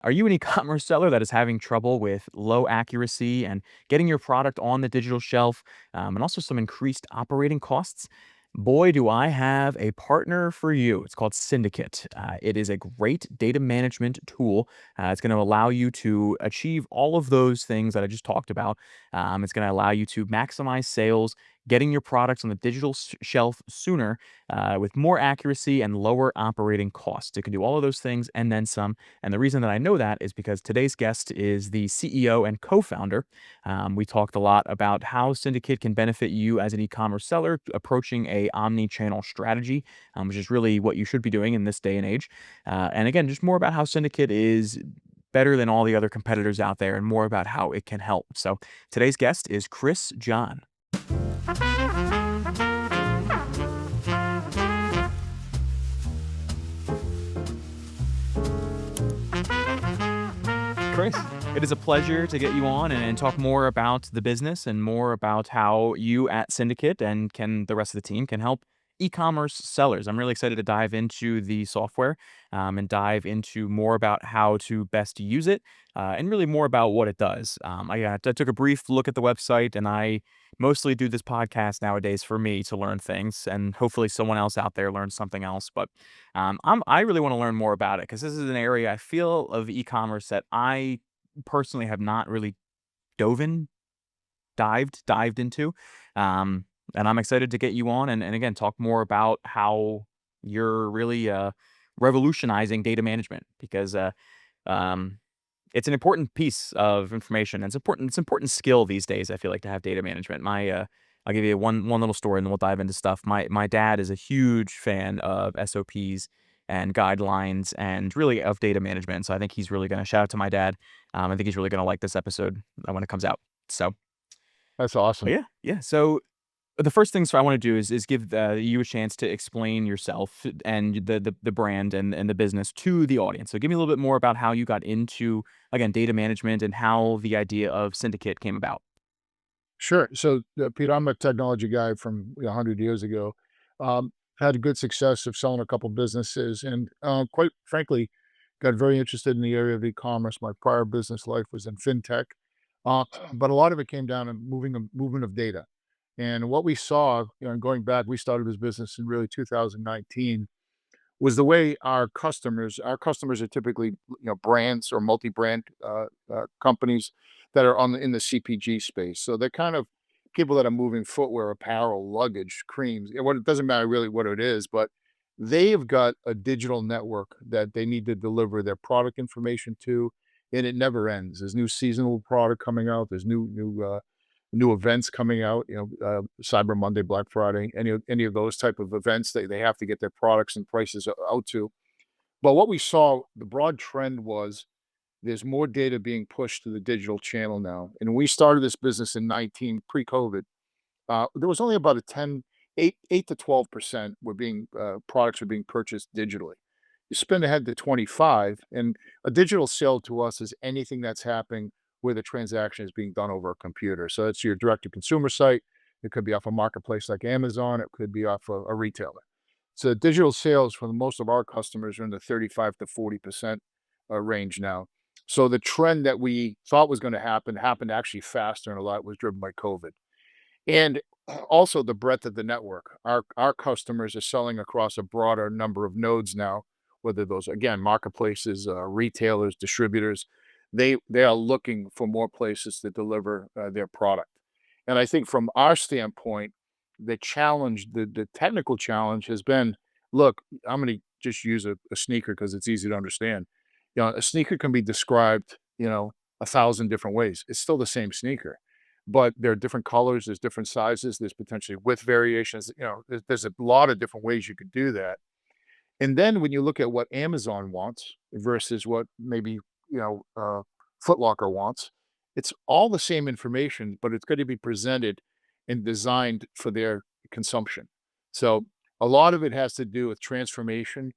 Are you an e-commerce seller that is having trouble with low accuracy and getting your product on the digital shelf, and also some increased operating costs? Boy, do I have a partner for you. It's called Syndicate. It is a great data management tool. It's going to allow you to achieve all of those things that I just talked about. It's going to allow you to maximize sales, getting your products on the digital shelf sooner, with more accuracy and lower operating costs. It can do all of those things and then some. And the reason that I know that is because today's guest is the CEO and co-founder. We talked a lot about how Syndicate can benefit you as an e-commerce seller approaching a omni-channel strategy, which is really what you should be doing in this day and age. And again, just more about how Syndicate is better than all the other competitors out there and more about how it can help. So today's guest is Chris John. Chris, it is a pleasure to get you on and talk more about the business and more about how you at Syndicate and can the rest of the team can help e-commerce sellers. I'm really excited to dive into the software, and dive into more about how to best use it, and really more about what it does. I took a brief look at the website, and I mostly do this podcast nowadays for me to learn things, and hopefully someone else out there learns something else. But I really want to learn more about it because this is an area I feel of e-commerce that I personally have not really dove in, dived into. Um, and I'm excited to get you on and again talk more about how you're really revolutionizing data management because um, it's an important piece of information. It's an important skill these days. I feel like to have data management. I'll give you one little story, and then we'll dive into stuff. My dad is a huge fan of SOPs and guidelines, and really of data management. So I think he's really going to shout out to my dad. I think he's really going to like this episode when it comes out. So, That's but awesome. yeah. So the first things I want to do is give you a chance to explain yourself and the brand and the business to the audience. So give me a little bit more about how you got into again data management and how the idea of Syndicate came about. Sure. So, Pete, I'm a technology guy from 100 years ago. Had a good success of selling a couple businesses, and quite frankly, got very interested in the area of e-commerce. My prior business life was in fintech, but a lot of it came down to movement of data. And what we saw, going back, we started this business in really 2019. Was the way our customers are typically, brands or multi-brand, companies that are in the CPG space. So they're kind of people that are moving footwear, apparel, luggage, creams, what it doesn't matter really what it is, but they've got a digital network that they need to deliver their product information to, and it never ends. There's new seasonal product coming out, there's new events coming out, Cyber Monday, Black Friday, any of those type of events, they have to get their products and prices out to. But what we saw, the broad trend was there's more data being pushed to the digital channel now. And when we started this business in 19 pre-COVID, there was only about a 8 to 12% were being products were being purchased digitally. You spin ahead to 25, and a digital sale to us is anything that's happening where the transaction is being done over a computer. So it's your direct to consumer site. It could be off a marketplace like Amazon. It could be off a retailer. So digital sales for most of our customers are in the 35 to 40% range now. So the trend that we thought was going to happen happened actually faster, and a lot was driven by COVID. And also the breadth of the network. Our customers are selling across a broader number of nodes now, whether those again marketplaces, retailers, distributors. They are looking for more places to deliver their product. And I think from our standpoint, the technical challenge has been, look, I'm going to just use a sneaker because it's easy to understand. A sneaker can be described, 1,000 different ways. It's still the same sneaker, but there are different colors, there's different sizes, there's potentially width variations. There's a lot of different ways you could do that. And then when you look at what Amazon wants versus what maybe, you know, uh, Foot Locker wants, it's all the same information, but it's going to be presented and designed for their consumption. So a lot of it has to do with transformation,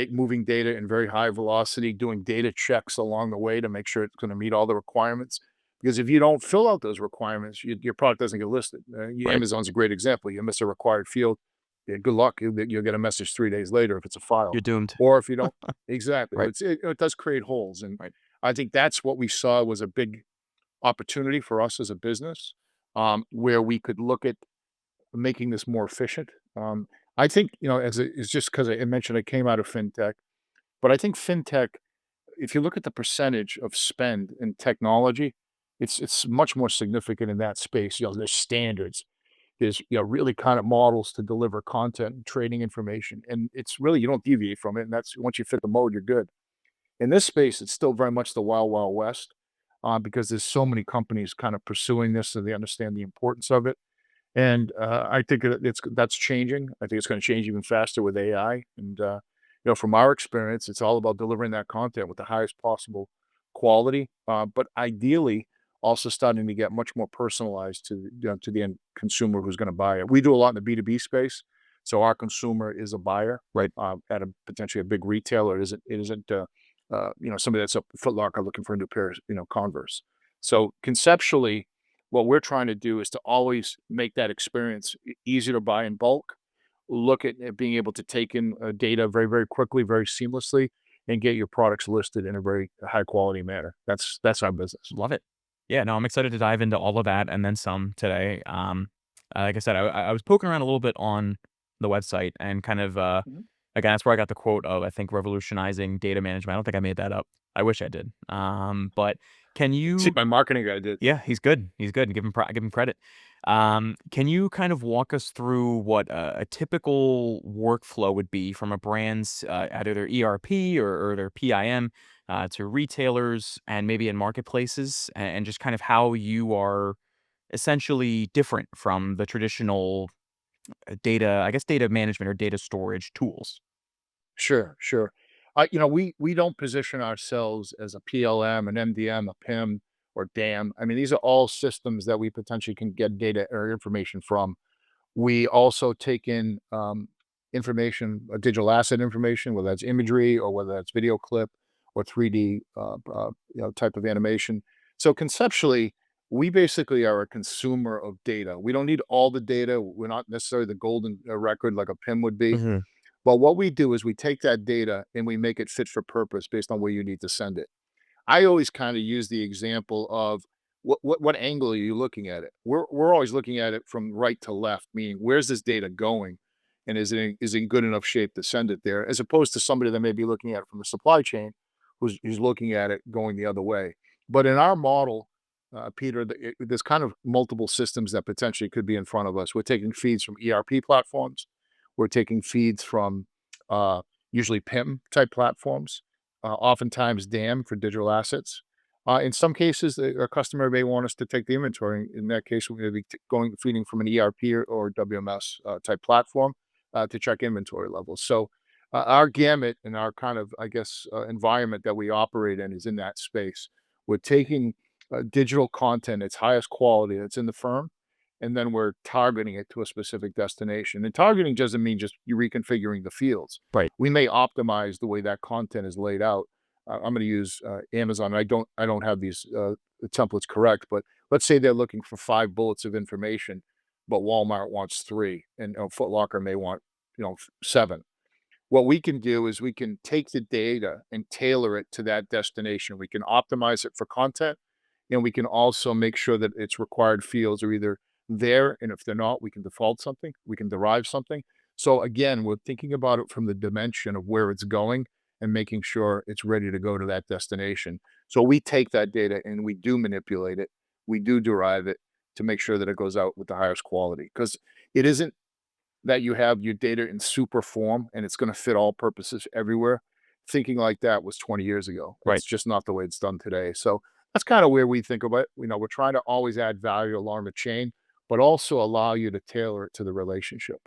moving data in very high velocity, doing data checks along the way to make sure it's going to meet all the requirements. Because if you don't fill out those requirements, your product doesn't get listed. Right. Amazon's a great example. You miss a required field, yeah, good luck. You'll get a message 3 days later if it's a file, You're doomed. or if you don't. Exactly. Right. It does create holes, and Right. I think that's what we saw was a big opportunity for us as a business, where we could look at making this more efficient. I think, as it's just because I mentioned I came out of fintech, but I think fintech, if you look at the percentage of spend in technology, it's much more significant in that space. There's standards, there's really kind of models to deliver content and trading information, and it's really you don't deviate from it. And that's once you fit the mode, you're good. In this space, it's still very much the wild, wild west, because there's so many companies kind of pursuing this, and they understand the importance of it. And, I think that's changing. I think it's gonna change even faster with AI, and, from our experience, it's all about delivering that content with the highest possible quality, but ideally, also starting to get much more personalized to the end consumer who's gonna buy it. We do a lot in the B2B space, so our consumer is a buyer, Right. at a potentially a big retailer. It isn't, somebody that's a Foot Locker looking for a new pair of, Converse. So, conceptually, what we're trying to do is to always make that experience easier to buy in bulk, look at being able to take in data very, very quickly, very seamlessly, and get your products listed in a very high quality manner. That's our business. Love it. Yeah, no, I'm excited to dive into all of that and then some today. Like I said, I was poking around a little bit on the website and kind of, Mhm. again, that's where I got the quote of, I think, revolutionizing data management. I don't think I made that up. I wish I did. But can See, you my marketing guy did. Yeah, he's good. He's good. Give him credit. Can you kind of walk us through what a typical workflow would be from a brand's either their ERP or their PIM to retailers and maybe in marketplaces, and just kind of how you are essentially different from the traditional data, I guess, data management or data storage tools. Sure, sure. We don't position ourselves as a PLM, an MDM, a PIM, or DAM. I mean, these are all systems that we potentially can get data or information from. We also take in information, digital asset information, whether that's imagery or whether that's video clip or 3D, type of animation. So conceptually, we basically are a consumer of data. We don't need all the data. We're not necessarily the golden record like a PIM would be. Hmm. But what we do is we take that data and we make it fit for purpose based on where you need to send it. I always kind of use the example of what angle are you looking at it? We're always looking at it from right to left, meaning where's this data going, and is it in good enough shape to send it there, as opposed to somebody that may be looking at it from the supply chain, who's looking at it going the other way. But in our model, Peter, there's kind of multiple systems that potentially could be in front of us. We're taking feeds from ERP platforms. We're taking feeds from uh, usually PIM type platforms, oftentimes DAM for digital assets. In some cases, a customer may want us to take the inventory. In that case, we're going to be going feeding from an ERP or WMS type platform to check inventory levels. So our gamut and our kind of, I guess, environment that we operate in is in that space. We're taking digital content, its highest quality that's in the firm, and then we're targeting it to a specific destination. And targeting doesn't mean just you reconfiguring the fields. Right. We may optimize the way that content is laid out. I'm going to use Amazon. I don't have these templates correct, but let's say they're looking for 5 bullets of information, but Walmart wants 3, and Foot Locker may want 7. What we can do is we can take the data and tailor it to that destination. We can optimize it for content, and we can also make sure that its required fields are either there, and if they're not, we can default something, we can derive something. So again, we're thinking about it from the dimension of where it's going and making sure it's ready to go to that destination. So we take that data and we do manipulate it, we do derive it to make sure that it goes out with the highest quality, because it isn't that you have your data in super form and it's going to fit all purposes everywhere. Thinking like that was 20 years ago. Right. It's just not the way it's done today. So that's kind of where we think about it. We're trying to always add value along the chain, but also allow you to tailor it to the relationship.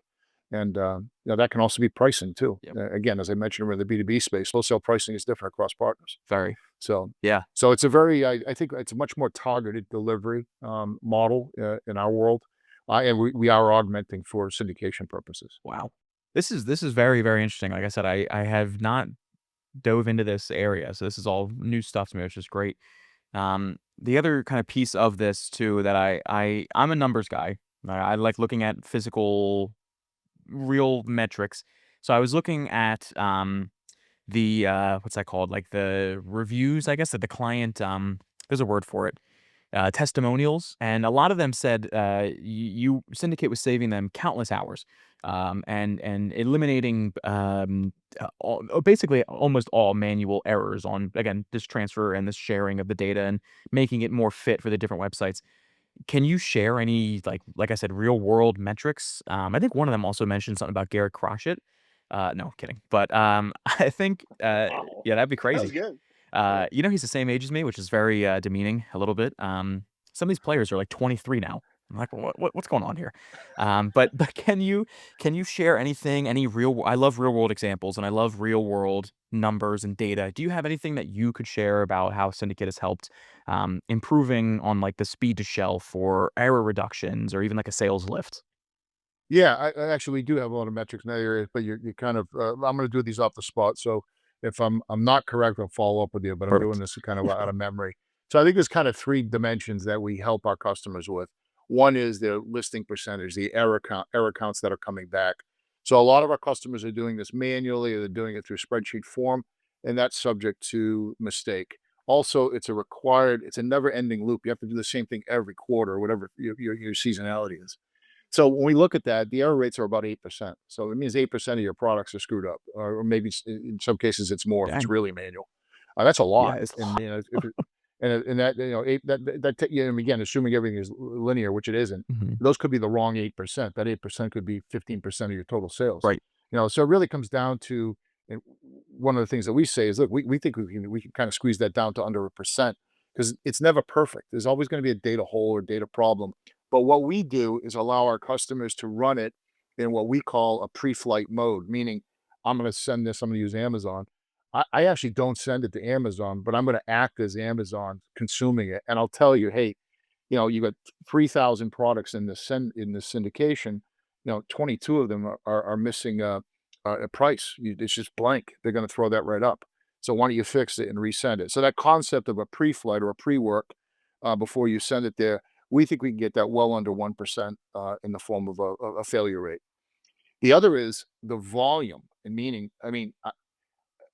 And that can also be pricing too. Yep. Again, as I mentioned, we're in the B2B space. Wholesale pricing is different across partners. Very. So, Yeah. so it's a very, I think it's a much more targeted delivery model in our world, and we are augmenting for syndication purposes. Wow. This is very, very interesting. Like I said, I have not dove into this area, so this is all new stuff to me, which is great. The other kind of piece of this too that I'm a numbers guy. I like looking at physical real metrics. So I was looking at, the, what's that called? Like, the reviews, I guess, that the client, there's a word for it, testimonials, and a lot of them said, you Syndicate was saving them countless hours, and eliminating, basically almost all manual errors on, again, this transfer and this sharing of the data and making it more fit for the different websites. Can you share any, like I said, real world metrics? I think one of them also mentioned something about Garrett Crotchet. No, kidding. But, I think, Wow. yeah, that'd be That was crazy. good. Yeah. He's the same age as me, which is very, demeaning a little bit. Some of these players are like 23 now. I'm like, what's going on here? But can you share anything, any I love real world examples and I love real world numbers and data. Do you have anything that you could share about how Syndicate has helped, improving on like the speed to shelf or error reductions or even like a sales lift? Yeah, I actually we do have a lot of metrics in that area, but you kind of I'm going to do these off the spot. So if I'm not correct, I'll follow up with you. But I'm doing Perfect. this kind of out of memory. So I think there's kind of three dimensions that we help our customers with. One is the listing percentage, the error counts that are coming back. So a lot of our customers are doing this manually, or they're doing it through spreadsheet form, and that's subject to mistake. Also, it's a never-ending loop. You have to do the same thing every quarter, or whatever your seasonality is. So when we look at that, the error rates are about 8%. So it means 8% of your products are screwed up, or maybe in some cases it's more if it's Dang. really manual. That's a Yeah, lot. it's And if it, and that eight, again, assuming everything is linear, which it isn't, Mhm. those could be the wrong 8%. That 8% could be 15% of your total sales. Right. So it really comes down to, and one of the things that we say is, look, we think we can kind of squeeze that down to under a percent because it's never perfect. There's always going to be a data hole or data problem, but what we do is allow our customers to run it in what we call a pre-flight mode, meaning I'm going to send this, I'm going to use Amazon. I actually don't send it to Amazon, but I'm going to act as Amazon consuming it. And I'll tell you, hey, you got 3,000 products in this syndication. 22 of them are missing a price. It's just blank. They're going to throw that right up. So why don't you fix it and resend it? So that concept of a pre-flight or a pre-work before you send it there, we think we can get that well under 1% in the form of a failure rate. The other is the volume, and meaning, I mean,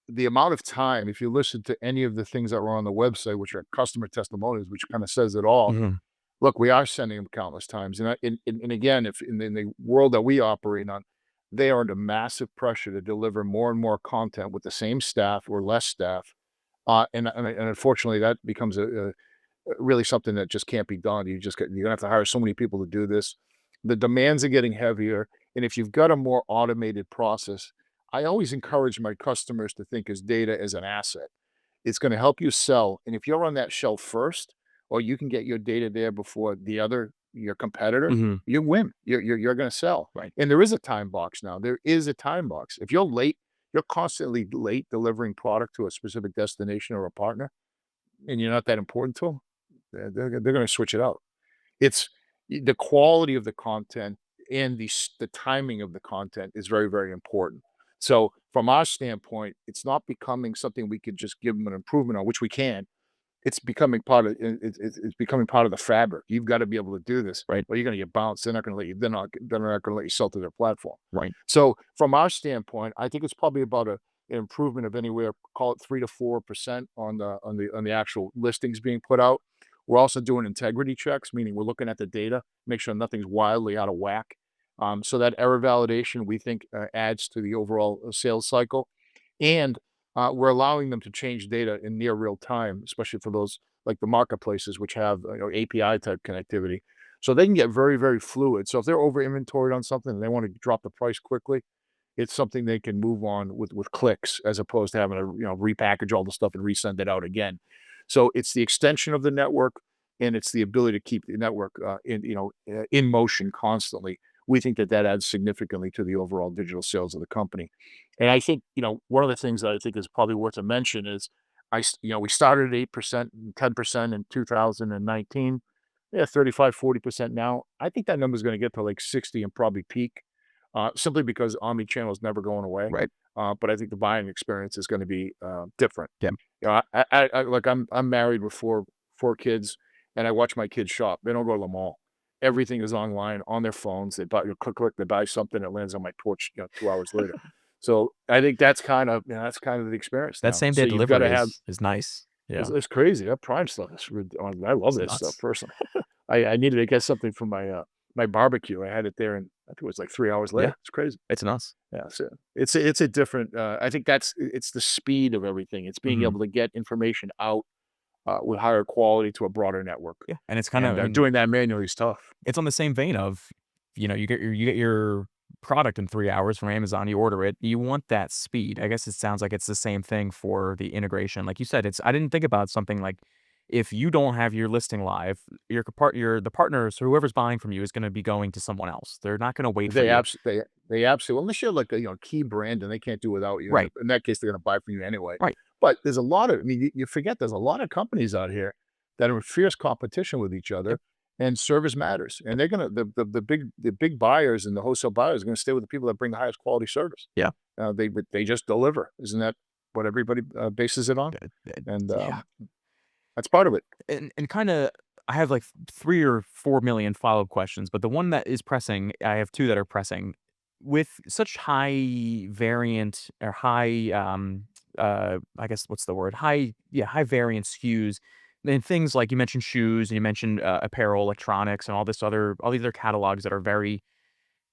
the amount of time. If you listen to any of the things that were on the website, which are customer testimonials, which kind of says it all. Mhm. Look, we are sending them countless times, and again, if in the world that we operate on, they are under massive pressure to deliver more and more content with the same staff or less staff, and unfortunately, that becomes really something that just can't be done. You're gonna have to hire so many people to do this. The demands are getting heavier, and if you've got a more automated process, I always encourage my customers to think as data as an asset. It's gonna help you sell, and if you're on that shelf first, or you can get your data there before your competitor, Mhm. you win. You're gonna sell. Right. And there is a time box now. There is a time box. If you're late, you're constantly late delivering product to a specific destination or a partner, and you're not that important to them, they're gonna switch it out. It's the quality of the content and the timing of the content is very, very important. So from our standpoint, it's not becoming something we could just give them an improvement on, which we can. It's becoming part of it's becoming part of the fabric. You've got to be able to do this, Right. or you're gonna get bounced. They're not gonna let you, they're not gonna let you sell to their platform. Right. So from our standpoint, I think it's probably about an improvement of anywhere, call it 3 to 4% on the actual listings being put out. We're also doing integrity checks, meaning we're looking at the data, make sure nothing's wildly out of whack. So that error validation, we think, adds to the overall sales cycle. And we're allowing them to change data in near real time, especially for those like the marketplaces, which have API type connectivity. So they can get very, very fluid. So if they're over inventoried on something and they want to drop the price quickly, it's something they can move on with clicks as opposed to having to repackage all the stuff and resend it out again. So it's the extension of the network, and it's the ability to keep the network in motion constantly. We think that adds significantly to the overall digital sales of the company. And I think one of the things that I think is probably worth a mention is we started at 8% and 10% in 2019. Yeah, 35-40% now. I think that number is going to get to like 60 and probably peak, simply because omni-channel is never going away. Right. But I think the buying experience is going to be different. Yeah. Like I'm married with four kids, and I watch my kids shop. They don't go to the mall. Everything is online on their phones. They buy, you click, click, they buy something, it lands on my porch, 2 hours later. So I think that's kind of, that's kind of the experience That now. same So day you've got to delivery have, is nice. Yeah. it's crazy. That Prime stuff is, I love It's this stuff nuts. personally. I needed to get something for my my barbecue. I had it there, and I think it was like 3 hours Yeah. later. It's crazy. It's nuts. Yeah, so it's a different. I think it's the speed of everything. It's being Mhm. able to get information out with higher quality to a broader network, Yeah, and it's kinda and I mean, doing that manually is tough. it's on the same vein of, you get your product in 3 hours from Amazon, you order it, you want that speed. I guess it sounds like it's the same thing for the integration. Like you said, it's I didn't think about something like if you don't have your listing live, your the partners or whoever's buying from you is gonna be going to someone else. They're not gonna wait for They you. abs they absolutely, unless you're like a, key brand and they can't do without you, Right, in that case, they're gonna buy from you anyway. right. But there's a lot of, I mean, you forget there's a lot of companies out here that are in fierce competition with each Yep, other, and service matters, and they're gonna, the big buyers and the wholesale buyers are gonna stay with the people that bring the highest quality service. yeah. They just deliver. Isn't that what everybody, bases it on? And, Yeah. that's part of it. And kinda I have, like, 3 or 4 million follow-up questions, but the one that is pressing I have 2 that are pressing. With such high variant or high, I guess, what's the word? High variance SKUs, and things like you mentioned shoes, and you mentioned, apparel, electronics, and all these other catalogs that are very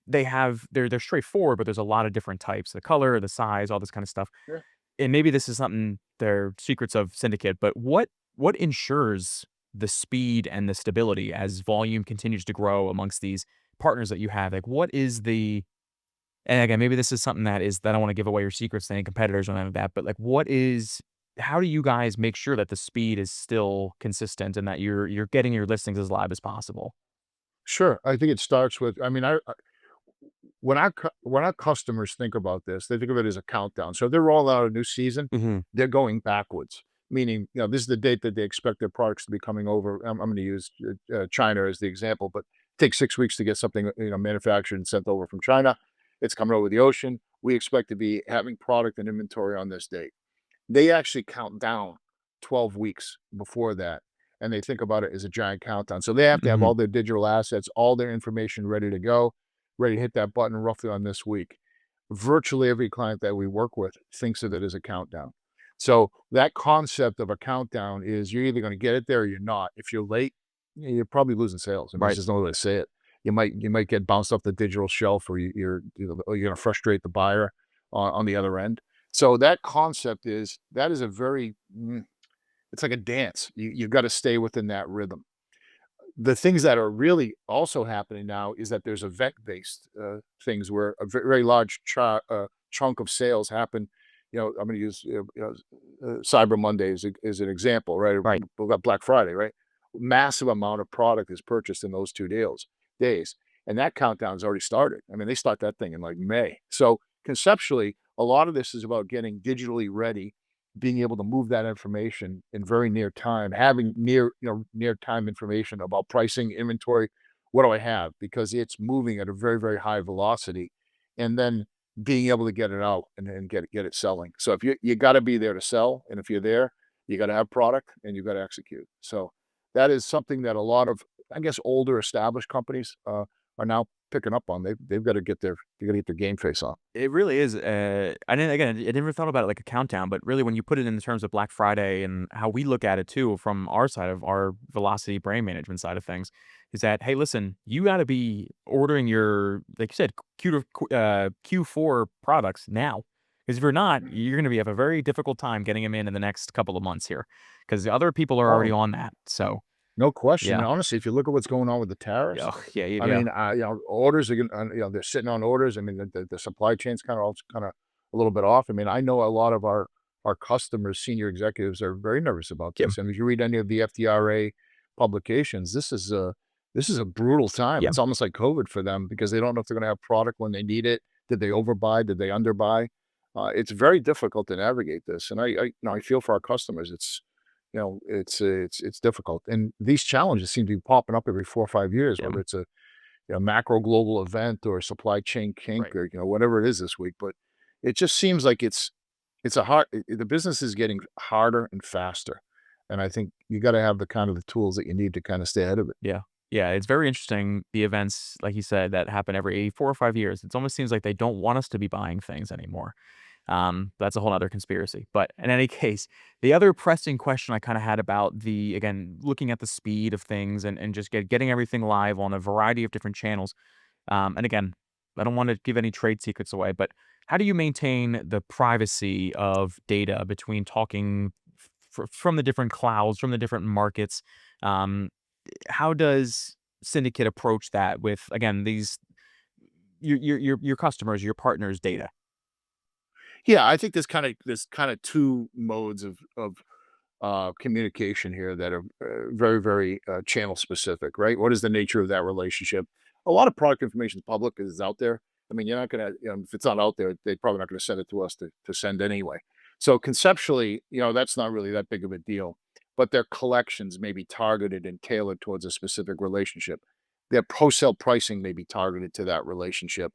they're straightforward, but there's a lot of different types, the color, the size, all this kinda stuff. Yeah. And maybe this is something they're secrets of Syndicate, but what ensures the speed and the stability as volume continues to grow amongst these partners that you have? Like, what is the and again, maybe this is something that I don't wanna give away your secrets to any competitors or anything like that, but, like, how do you guys make sure that the speed is still consistent and that you're getting your listings as live as possible? Sure, I think it starts with, I mean, when our customers think about this, they think of it as a countdown. So if they're rolling out a new season, Mhm. they're going backwards, meaning, this is the date that they expect their products to be coming over. I'm gonna use, China as the example, but it takes 6 weeks to get something, manufactured and sent over from China. It's coming over the ocean. We expect to be having product and inventory on this date. They actually count down 12 weeks before that, and they think about it as a giant countdown. So they have to have Mhm. all their digital assets, all their information ready to go, ready to hit that button roughly on this week. Virtually every client that we work with thinks of it as a countdown. So that concept of a countdown is you're either gonna get it there or you're not. If you're late, you're probably losing sales. I mean, there's Right. just no way to say it. You might get bounced off the digital shelf, or or you're gonna frustrate the buyer on the other end. So that concept is a very, it's like a dance. You've got to stay within that rhythm. The things that are really also happening now is that there's event-based, things where a very large chunk of sales happen. I'm gonna use, Cyber Monday as an example, right? Right. We've got Black Friday, right? Massive amount of product is purchased in those 2 days, and that countdown's already started. I mean, they start that thing in, like, May. So, conceptually, a lot of this is about getting digitally ready, being able to move that information in very near time, having near time information about pricing, inventory. What do I have? Because it's moving at a very, very high velocity, and then being able to get it out and get it selling. So if you got to be there to sell, and if you're there, you got to have product and you got to execute. So that is something that a lot of, I guess, older established companies are now picking up on. They've got to get their game face on. It really is, I never thought about it like a countdown, but really when you put it in terms of Black Friday and how we look at it too from our side of our velocity brand management side of things, is that, hey, listen, you gotta be ordering your, like you said, Q4 products now. Because if you're not, you're gonna have a very difficult time getting them in the next couple of months here, because the other people are already Oh, on that. So, no question. yeah. And honestly, if you look at what's going on with the tariffs, Yeah, yeah, I yeah. mean, orders are gonna, they're sitting on orders. I mean, the supply chain's kind of a little bit off. I mean, I know a lot of our customers, senior executives, are very nervous about Yeah, this. And if you read any of the FDRA publications, this is a brutal time. yeah, It's almost like COVID for them because they don't know if they're going to have product when they need it. Did they overbuy? Did they underbuy? It's very difficult to navigate this, and I feel for our customers. It's difficult, and these challenges seem to be popping up every 4 or 5 years, yeah. whether it's a, macro global event or a supply chain kink Right. or, whatever it is this week, but it just seems like it's a hard the business is getting harder and faster, and I think you gotta have the kind of the tools that you need to kinda stay ahead of it. Yeah. Yeah, it's very interesting, the events, like you said, that happen every 4 or 5 years. It almost seems like they don't want us to be buying things anymore. That's a whole other conspiracy. But in any case, the other pressing question I kinda had about the again, looking at the speed of things and just getting everything live on a variety of different channels. And again, I don't wanna give any trade secrets away, but how do you maintain the privacy of data between talking from the different clouds, from the different markets? Um, how does Syndicate approach that with, again, these your customers, your partners' data? Yeah, I think there's kind of two modes of communication here that are very, very channel specific, right? What is the nature of that relationship? A lot of product information is public, is out there. I mean, you're not going to, if it's not out there, they're probably not going to send it to us to send anyway. So conceptually, that's not really that big of a deal. But their collections may be targeted and tailored towards a specific relationship. Their post-sale pricing may be targeted to that relationship.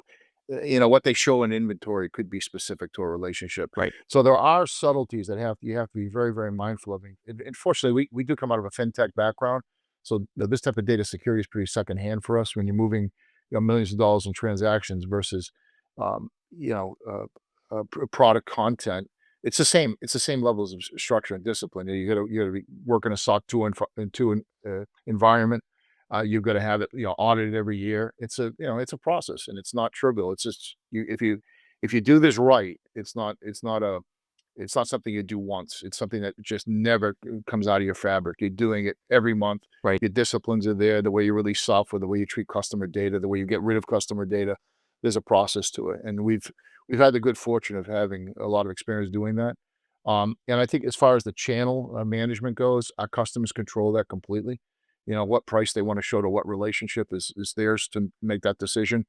What they show in inventory could be specific to a relationship. Right, So there are subtleties that you have to be very, very mindful of. And fortunately, we do come out of a fintech background, so this type of data security is pretty secondhand for us when you're moving, millions of dollars in transactions versus, um, you know, product content. It's the same levels of structure and discipline. You got to be working a SOC 2 and two environment. You've got to have it, audited every year. It's a process, and it's not trivial. It's just if you do this right, it's not something you do once. It's something that just never comes out of your fabric. You're doing it every month. right, Your disciplines are there. The way you release software, the way you treat customer data, the way you get rid of customer data. There's a process to it, and we've had the good fortune of having a lot of experience doing that. And I think as far as the channel management goes, our customers control that completely. What price they want to show to what relationship is theirs to make that decision.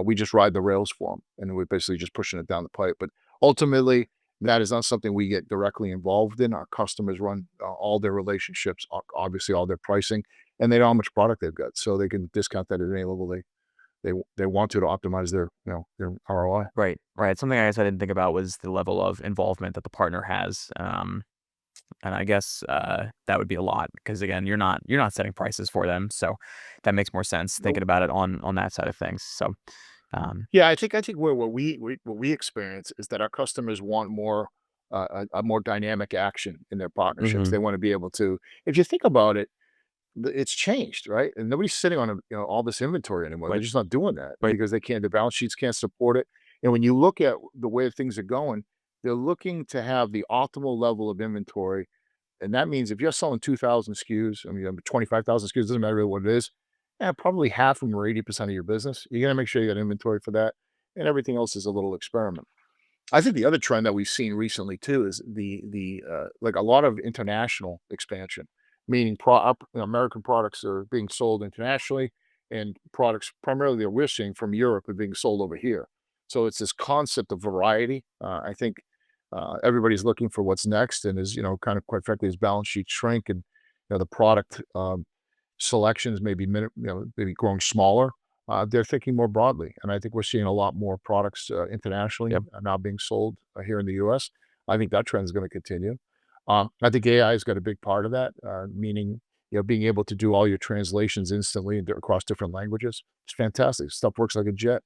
We just ride the rails for them, and we're basically just pushing it down the pipe. But ultimately, that is not something we get directly involved in. Our customers run all their relationships, obviously all their pricing, and they know how much product they've got, so they can discount that at any level they want to optimize their ROI. right, right. Something I guess I didn't think about was the level of involvement that the partner has. And I guess, that would be a lot because again, you're not setting prices for them, so that makes more sense thinking about it on that side of things. So, um Yeah, I think where what we experience is that our customers want more a more dynamic action in their partnerships. mhm, They want to be able to, if you think about it, it's changed, right? And nobody's sitting on all this inventory anymore. They're right, just not doing that right, because they can't. The balance sheets can't support it. And when you look at the way things are going, they're looking to have the optimal level of inventory, and that means if you're selling 2,000 SKUs, I mean, 25,000 SKUs, doesn't matter really what it is, probably half of them or 80% of your business. You got to make sure you got inventory for that, and everything else is a little experiment. I think the other trend that we've seen recently too is like a lot of international expansion, meaning American products are being sold internationally, and products primarily that we're seeing from Europe are being sold over here. So it's this concept of variety. I think everybody's looking for what's next, and is kind of quite frankly, as balance sheets shrink and the product selections maybe maybe growing smaller. They're thinking more broadly, and I think we're seeing a lot more products internationally yep, now being sold here in the U.S. I think that trend is going to continue. I think AI has got a big part of that, meaning being able to do all your translations instantly across different languages. It's fantastic. Stuff works like a jet,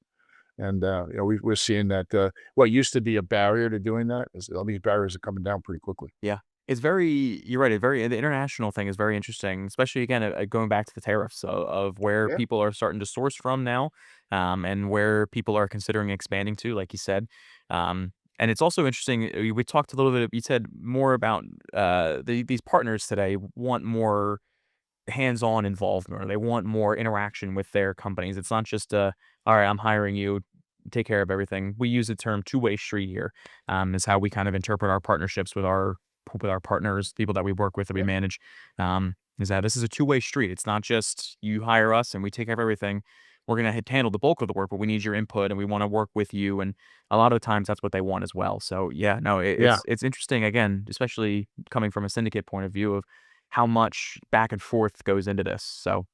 and we're seeing that what used to be a barrier to doing that is all these barriers are coming down pretty quickly. yeah. It's very you're right, the international thing is very interesting, especially again, going back to the tariffs of where Yeah, people are starting to source from now, and where people are considering expanding to, like you said. And it's also interesting, we talked a little bit, you said more about, these partners today want more hands-on involvement or they want more interaction with their companies. It's not just all right, I'm hiring you, take care of everything. We use the term two-way street here, is how we kind of interpret our partnerships with our partners, people that we work with, that we yeah, manage. Is that this is a two-way street. It's not just you hire us and we take care of everything. We're gonna handle the bulk of the work, but we need your input and we want to work with you. And a lot of the times that's what they want as well. So yeah, no, yeah. it's interesting again, especially coming from a syndicate point of view of how much back and forth goes into this. So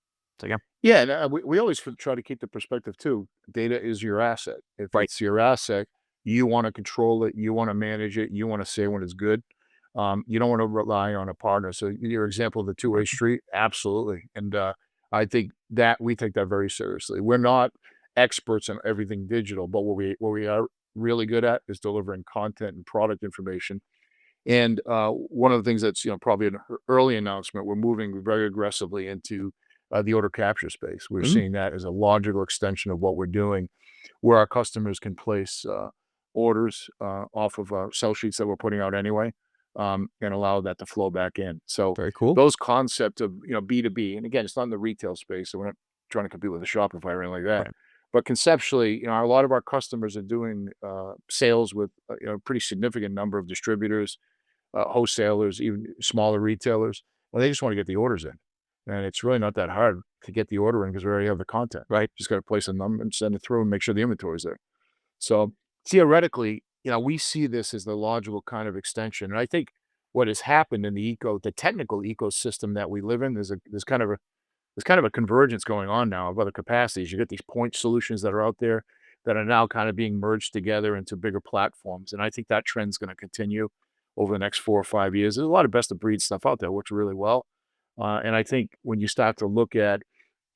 yeah, Yeah, and, we always try to keep the perspective too. Data is your asset. If right. it's your asset, you wanna control it, you wanna manage it, you wanna say when it's good. You don't wanna rely on a partner. So your example of the two-way street, absolutely. And, I think that we take that very seriously. We're not experts in everything digital, but what we are really good at is delivering content and product information. And one of the things that's probably an early announcement, we're moving very aggressively into the order capture space. We're Mm, seeing that as a logical extension of what we're doing, where our customers can place orders off of sell sheets that we're putting out anyway, and allow that to flow back in. So very cool. those concepts of B2B, and again, it's not in the retail space, so we're not trying to compete with a Shopify or anything like that. Right. But conceptually, a lot of our customers are doing sales with a pretty significant number of distributors, wholesalers, even smaller retailers. Well, they just want to get the orders in, and it's really not that hard to get the order in because we already have the content. Right. Just got to place a number and send it through and make sure the inventory is there. So theoretically, we see this as the logical kind of extension. And I think what has happened in the technical ecosystem that we live in, there's kind of a convergence going on now of other capacities. You get these point solutions that are out there that are now kind of being merged together into bigger platforms. And I think that trend's going to continue over the next 4 or 5 years. There's a lot of best of breed stuff out there, works really well. And I think when you start to look at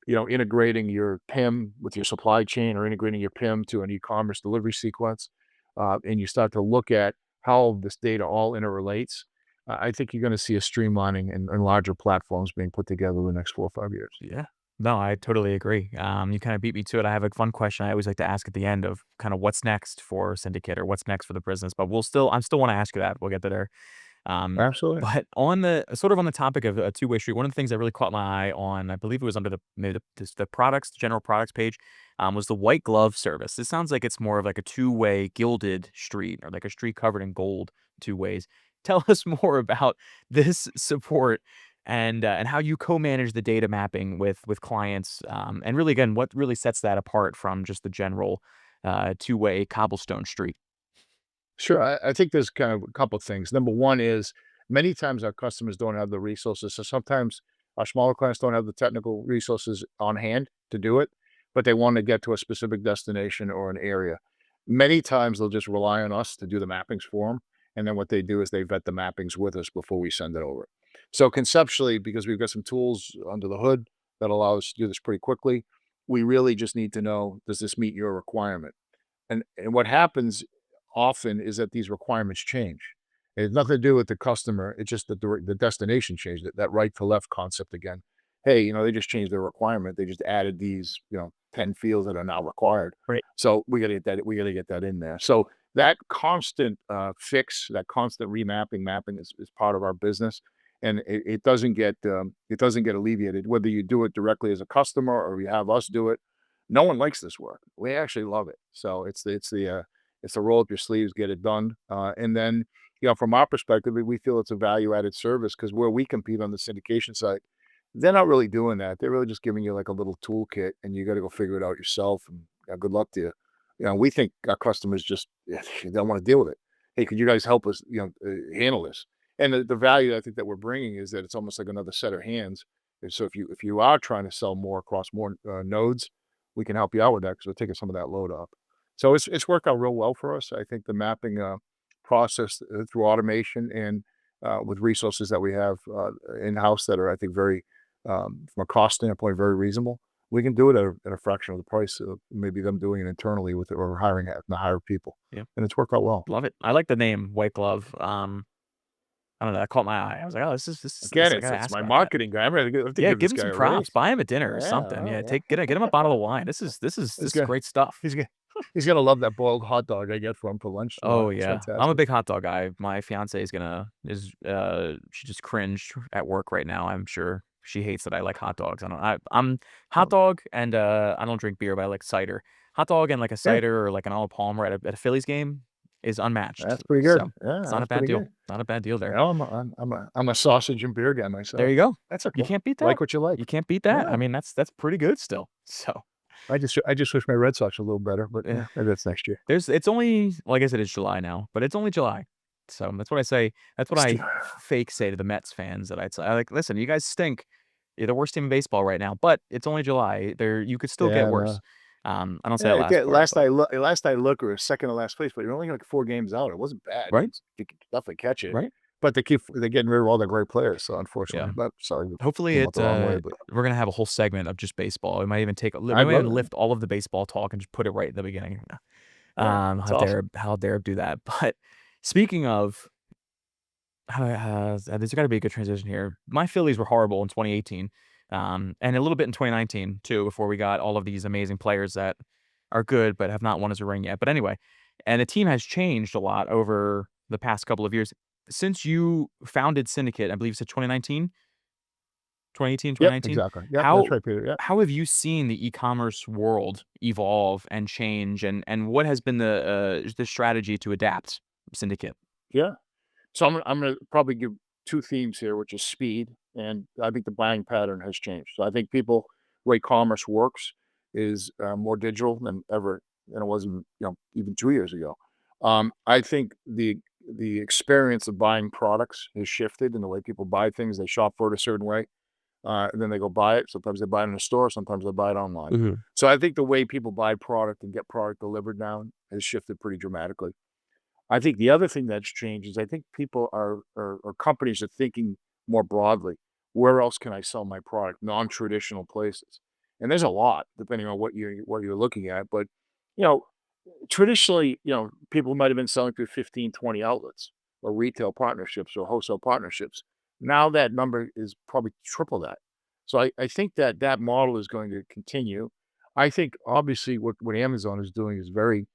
integrating your PIM with your supply chain or integrating your PIM to an e-commerce delivery sequence, and you start to look at how this data all interrelates, I think you're going to see a streamlining and larger platforms being put together in the next 4 or 5 years. Yeah. No, I totally agree. You kind of beat me to it. I have a fun question I always like to ask at the end of kind of what's next for Syndicate or what's next for the business, but I still want to ask you that. We'll get to there. Um, Absolutely. but on the topic of a two-way street, one of the things that really caught my eye on, I believe it was under the products, the general products page, was the white glove service. It sounds like it's more of like a two-way gilded street or like a street covered in gold two ways. Tell us more about this support and how you co-manage the data mapping with clients, and really again, what really sets that apart from just the general two-way cobblestone street. Sure. I think there's kind of a couple of things. Number one is many times our customers don't have the resources. So sometimes our smaller clients don't have the technical resources on hand to do it, but they want to get to a specific destination or an area. Many times they'll just rely on us to do the mappings for them. And then what they do is they vet the mappings with us before we send it over. So conceptually, because we've got some tools under the hood that allow us to do this pretty quickly, we really just need to know, does this meet your requirement? And what happens often is that these requirements change. It has nothing to do with the customer. It's just that the destination changed it. That right to left concept again. Hey, they just changed their requirement. They just added these, 10 fields that are now required. Right. So we got to get that in there. So that constant fix, that constant mapping is part of our business. And it doesn't get alleviated, whether you do it directly as a customer or you have us do it. No one likes this work. We actually love it. So it's a roll up your sleeves, get it done. And then, from our perspective, we feel it's a value added service because where we compete on the syndication side, they're not really doing that. They're really just giving you like a little toolkit and you got to go figure it out yourself. And good luck to you. We think our customers just they don't want to deal with it. Hey, could you guys help us, handle this? And the value I think that we're bringing is that it's almost like another set of hands. And so if you are trying to sell more across more nodes, we can help you out with that because we're taking some of that load off. So it's worked out real well for us. I think the mapping process through automation and with resources that we have in house that are, I think, very from a cost standpoint, very reasonable. We can do it at a fraction of the price of maybe them doing it internally with it or hiring the hire people, Yeah. and it's worked out well. Love it. I like the name White Glove. I don't know, that caught my eye. I was like, "Oh, this Again, I gotta it's ask my about that." marketing guy. I'm gonna have to Yeah, give give this him guy some a props, raise. buy him a dinner or Yeah, something. oh Yeah, yeah. get him a bottle of wine. This He's is gonna great stuff. he's gonna he's gonna love that boiled hot dog I get for him for lunch Oh, tomorrow. It's yeah. I'm a fantastic. big hot dog guy. My fiance she just cringed at work right now. I'm sure she hates that I like hot dogs. I'm hot Um, dog and, I don't drink beer, but I like cider. Hot dog and like a yeah, cider or like an Arnold Palmer at a Phillies game is unmatched. that's pretty So, good. Yeah, it's not a that's bad pretty deal. good. Not a bad deal there. I'm a sausage and beer guy There myself. you go. That's You okay. can't beat that. Like what you You like. can't beat that. I Yeah. mean, that's pretty good still. So, I just wish my Red Sox were a little better, but eh, yeah, maybe that's next year. there's it's only like I said, it's July now, but it's only July. So, that's what I say that's what I St fake say to the Mets fans that I'd say, I like, "Listen, you guys stink. You're the worst team in baseball right now, but it's only July. You could still get Yeah, worse." no. I don't say Yeah, that last part, but last I look, we're second to last place, but you're only like 4 games out. It wasn't bad. right? You could definitely catch it. Right? but they're getting rid of all the great players. So Yeah. unfortunately, but sorry, Hopefully came out the wrong way. But we're gonna have a whole segment of just baseball. We might even we I'd might love even it. lift all of the baseball talk and just put it right at the beginning. Yeah, that's awesome. How dare do that. But speaking of there's gotta be a good transition here. My Phillies were horrible in 2018, and a little bit in 2019 too, before we got all of these amazing players that are good but have not won us a ring yet. But anyway, and the team has changed a lot over the past couple of years. Since you founded Syndicate, I believe you said 2019? 2018, Yep, 2019? exactly. Yep, that's right, Peter. Yeah, How have you seen the e-commerce world evolve and change, and what has been the strategy to adapt Syndicate? yeah. So I'm gonna probably give two themes here, which is speed, and I think the buying pattern has changed. So I think people way commerce works is more digital than it was even 2 years ago. I think the experience of buying products has shifted in the way people buy things. They shop for it a certain way, and then they go buy it. Sometimes they buy it in a store, sometimes they buy it online. Mhm. So I think the way people buy product and get product delivered now has shifted pretty dramatically. I think the other thing that's changed is I think people or companies are thinking more broadly. Where else can I sell my product? Non-traditional places, and there's a lot depending on what you're looking at. But you know, traditionally, people might have been selling through 15, 20 outlets or retail partnerships or wholesale partnerships. Now that number is probably triple that. So I think that that model is going to continue. I think obviously what Amazon is doing is very,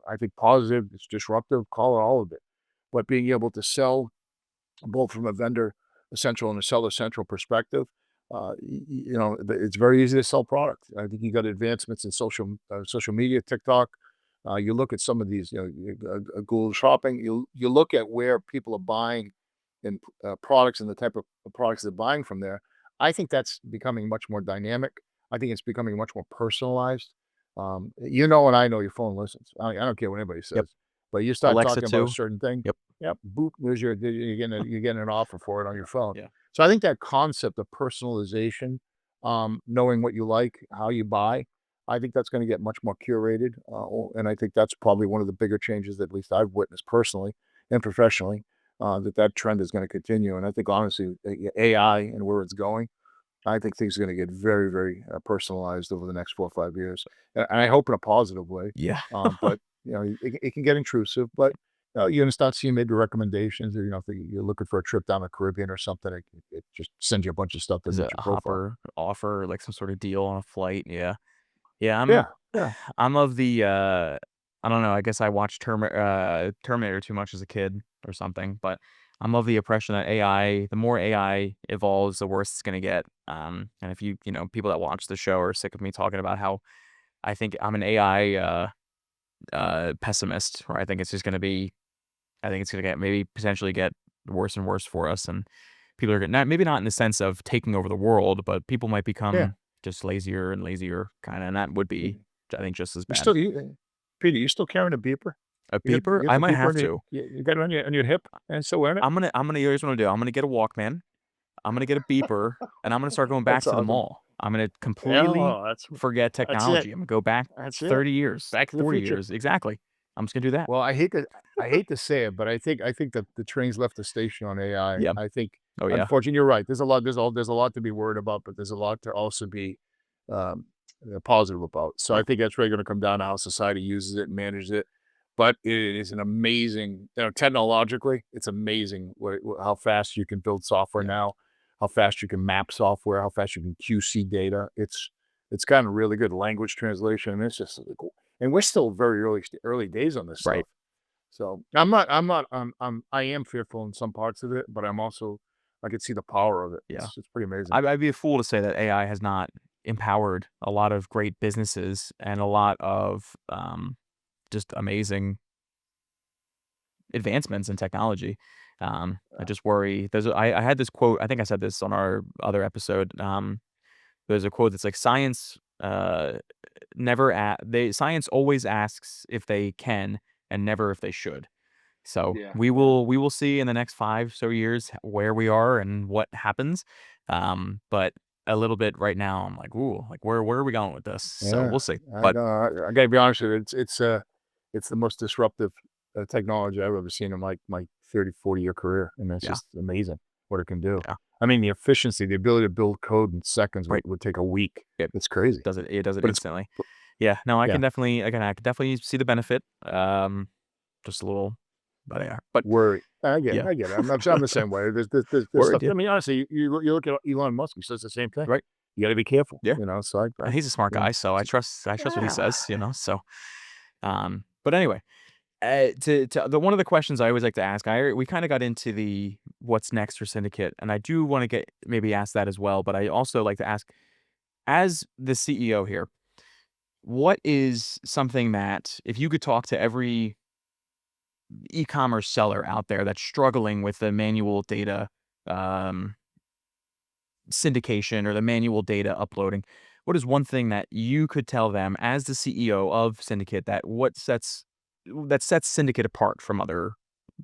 I think positive, it's disruptive, call it all of it. But being able to sell both from a vendor central and a seller central perspective. It's very easy to sell product. I think you got advancements in social media, TikTok. You look at some of these, Google Shopping. You look at where people are buying in products and the type of products they're buying from there. I think that's becoming much more dynamic. I think it's becoming much more personalized. And I know your phone listens. I don't care what anybody Yep. says, but you start Alexa talking about a too. certain thing. Yep. Yep, boop, you're getting an offer for it on your phone. Yeah. So I think that concept of personalization, knowing what you like, how you buy, I think that's gonna get much more curated, and I think that's probably one of the bigger changes that at least I've witnessed personally and professionally, that trend is gonna continue, and I think honestly, AI and where it's going, I think things are gonna get very, very, personalized over the next 4 or 5 years, and I hope in a positive way, Yeah. but, it can get intrusive, but, you're gonna start seeing maybe recommendations or, if you're looking for a trip down the Caribbean or something, it just sends you a bunch of stuff that Is it meets your a profile. hopper offer, like some sort of deal on a flight? Yeah. Yeah, Yeah, yeah, I'm of the, I don't know, I guess I watched Terminator too much as a kid or something, but I'm of the impression that the more AI evolves, the worse it's gonna get. And if people that watch the show are sick of me talking about how I think I'm an AI, pessimist, where I think it's gonna get maybe potentially get worse and worse for us, and people are gonna maybe not in the sense of taking over the world, but people might yeah. become just lazier and lazier, kinda, and that would Yeah. be, I think, just as You bad. still Peter, you still carrying a beeper? A You got beeper? you got I the might beeper have on your to. you got it on your hip and still wearing it? Here's what I'm gonna do. I'm gonna get a Walkman, I'm gonna get a beeper, and I'm gonna start going back That's to the awesome. mall. I'm gonna Yeah, completely well, forget that's it. technology. I'm gonna go back That's it. 30 years, Back to the 40 future. years. Exactly. I'm just gonna do that. Well, I hate to say it, but I think that the train's left the station on AI. Yeah. I think, Oh, yeah. unfortunately, you're right. There's a lot to be worried about, but there's a lot to also be, um, positive about. So I Right. think that's really gonna come down to how society uses it and manages it. But it is an amazing, technologically, it's amazing how fast you can build software Yeah. now, how fast you can map software, how fast you can QC data. It's gotten really good language translation, and it's just cool. And we're still very early days on this Right. stuff. So I am fearful in some parts of it, but I can see the power of it. Yeah. It's pretty amazing. I'd be a fool to say that AI has not empowered a lot of great businesses and a lot of, just amazing advancements in technology. I just worry I had this quote, I think I said this on our other episode, there's a quote that's like, "Science, science always asks if they can and never if they should." So, Yeah, yeah. we will see in the next 5 so years where we are and what happens, but a little bit right now, I'm like, "Ooh, like, where are we going with this?" So, Yeah, we'll see, I but know. I gotta be honest with you. It's the most disruptive technology I've ever seen in my 30, 40-year career, and that's Yeah. just amazing what it can do. Yeah. I mean, the efficiency, the ability to build code in seconds Right. would take a week. It It's crazy, does it but it's instantly. Yeah. No, I yeah, can definitely again, I can definitely see the benefit. Just a little, but yeah. But worry. yeah. I get it. I'm the same way. There's Word, stuff. yeah. I mean, honestly, you look at Elon Musk. He says the same thing. Right. You got to be careful, Yeah. So And he's a smart you know, guy, so I trust what he yeah. says, so, but anyway, to the one of the questions I always like to ask, we kinda got into the what's next for Syndicate, and I do wanna get maybe ask that as well, but I also like to ask, as the CEO here, what is something that if you could talk to every e-commerce seller out there that's struggling with the manual data, um, syndication or the manual data uploading, what is one thing that you could tell them as the CEO of Syndicate that sets Syndicate apart from other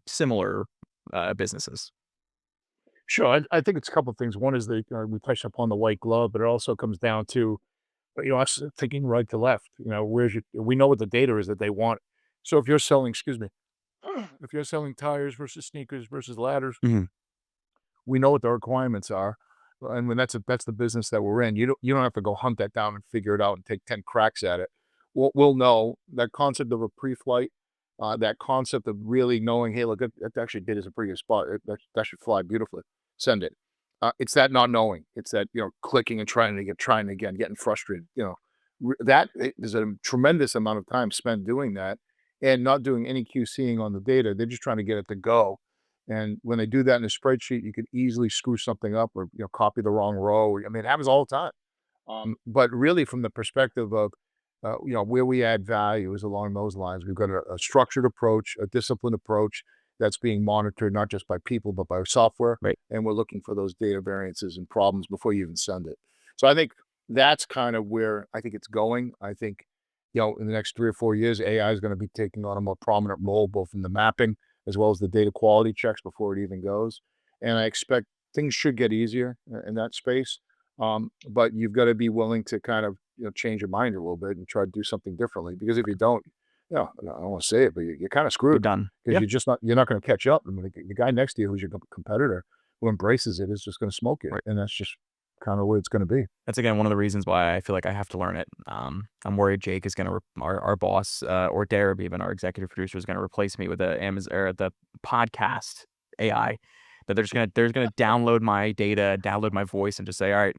similar, businesses? Sure. I think it's a couple of things. One is that we touched upon the white glove, but it also comes down to us thinking right to left. Where's your? We know what the data is that they want. So if you're selling, excuse me, if you're selling tires versus sneakers versus ladders, Mhm. we know what the requirements are, and when that's the business that we're in. You don't have to go hunt that down and figure it out and take 10 cracks at it. We'll know that concept of a pre-flight, that concept of really knowing, hey, look, that actually did is a pretty good spot. That should fly beautifully. Send it. It's that not knowing. It's that clicking and trying again, getting frustrated. There's a tremendous amount of time spent doing that, and not doing any QCing on the data. They're just trying to get it to go, and when they do that in a spreadsheet, you could easily screw something up or copy the wrong row. I mean, it happens all the time. But really, from the perspective of where we add value is along those lines. We've got a structured approach, a disciplined approach that's being monitored not just by people but by our software, Right. and we're looking for those data variances and problems before you even send it. So I think that's kind of where I think it's going. I think in the next 3 or 4 years, AI is going to be taking on a more prominent role both in the mapping as well as the data quality checks before it even goes. And I expect things should get easier in that space. But you've got to be willing to kind of change your mind a little bit and try to do something differently. Because if you don't, I don't want to say it, but you're kind of You're screwed done. because Yeah. you're not going to catch up. I mean, the guy next to you, who's your competitor, who embraces it, is just going to smoke you, Right. and that's just kind of what it's going to be. That's again one of the reasons why I feel like I have to learn it. I'm worried Jake is gonna our boss, or Darab even, our executive producer, is gonna replace me with the Amazon or the podcast AI. That they're just gonna download my data, download my voice, and just say, "All right,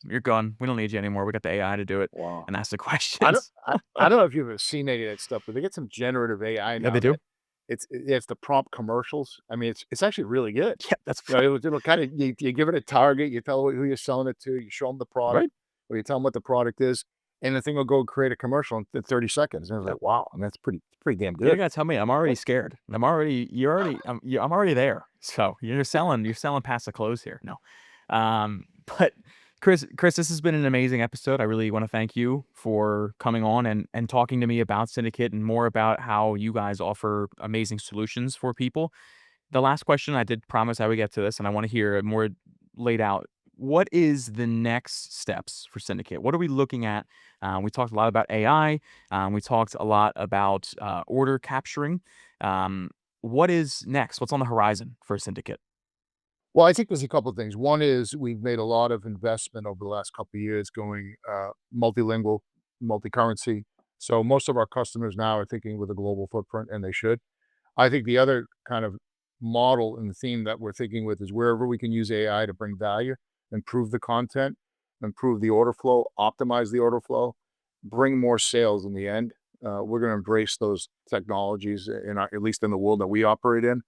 you're gone. We don't need you anymore. We got the AI to do it Wow. and ask the I don't questions." I don't know if you've ever seen any of that stuff, but they get some generative AI Yeah, they now do. that it's the prompt commercials. I mean, it's actually really good. Yeah, that's It'll kinda you give it a target, you tell it who you're selling it to, you show them the product, right. or you tell them what the product is, and the thing will go create a commercial in 30 seconds, and I was Yep. like, "Wow," and that's pretty damn You don't good. gotta tell me. I'm already scared. I'm already there. So you're selling past the close here. No. But Chris, this has been an amazing episode. I really want to thank you for coming on and talking to me about Syndicate and more about how you guys offer amazing solutions for people. The last question, I did promise I would get to this, and I want to hear it more laid out. What is the next steps for Syndicate? What are we looking at? We talked a lot about AI. We talked a lot about order capturing. Um, what is next? What's on the horizon for Syndicate? Well, I think there's a couple of things. One is we've made a lot of investment over the last couple of years going multilingual, multi-currency. So most of our customers now are thinking with a global footprint, and they should. I think the other kind of model and theme that we're thinking with is wherever we can use AI to bring value, improve the content, improve the order flow, optimize the order flow, bring more sales in the end. We're going to embrace those technologies at least in the world that we operate in.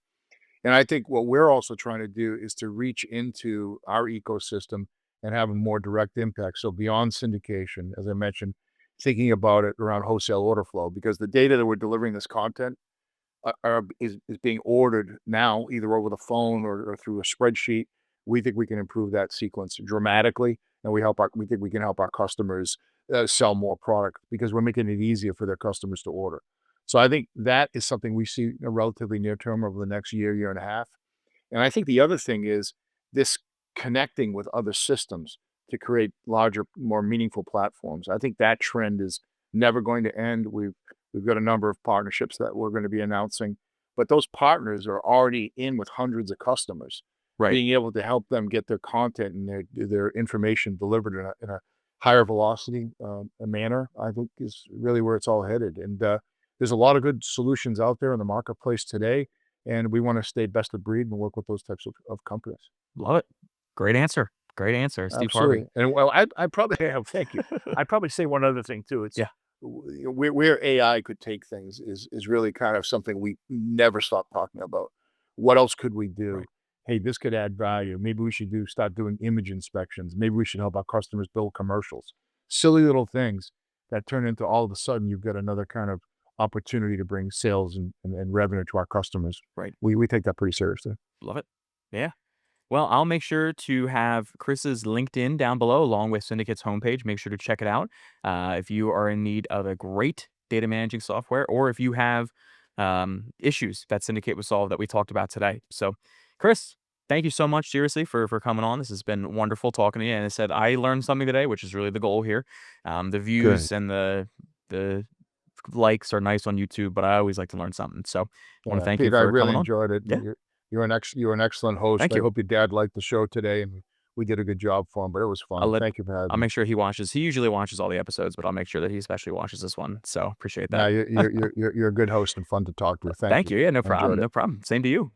And I think what we're also trying to do is to reach into our ecosystem and have a more direct impact. So beyond syndication, as I mentioned, thinking about it around wholesale order flow, because the data that we're delivering this content is being ordered now either over the phone or through a spreadsheet. We think we can improve that sequence dramatically, and we think we can help our customers sell more product because we're making it easier for their customers to order. So I think that is something we see relatively near term over the next year and a half. And I think the other thing is this connecting with other systems to create larger, more meaningful platforms. I think that trend is never going to end. We've got a number of partnerships that we're going to be announcing but those partners are already in with hundreds of customers. Right. Being able to help them get their content and their information delivered in a higher velocity manner, I think is really where it's all headed. And there's a lot of good solutions out there in the marketplace today, and we want to stay best of breed and work with those types of companies. Love it. Great answer. Great answer, Steve Harvey. Absolutely. And well, I probably yeah, thank you. I'd probably say one other thing too. It's Yeah. where AI could take things is really kind of something we never stop talking about. What else could we do? Right. Hey, this could add value. Maybe we should start doing image inspections. Maybe we should help our customers build commercials. Silly little things that turn into all of a sudden you've got another kind of opportunity to bring sales and revenue to our customers. Right. We take that pretty seriously. Love it. Yeah. Well, I'll make sure to have Chris's LinkedIn down below along with Syndicate's homepage. Make sure to check it out. If you are in need of a great data managing software, or if you have issues that Syndicate would solve that we talked about today. So, Chris, thank you so much, seriously, for coming on. This has been wonderful talking to you. And I said I learned something today, which is really the goal here. The Good. views and the likes are nice on YouTube, but I always like to learn something. So, I want to Yeah, thank you Peter, I for really coming on. enjoyed it. Yeah, You're an excellent host. thank I you. hope your dad liked the show today, and we did a good job for him. But it was I'll fun. let Thank you for I'll having me. make sure he watches. He usually watches all the episodes, but I'll make sure that he especially watches this one. So appreciate Now that. you're a good host and fun to talk to. Thank Thank you. you. Yeah, no I enjoyed problem. it. No problem. Same to you.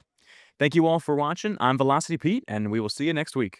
Thank you all for watching. I'm Velocity Pete, and we will see you next week.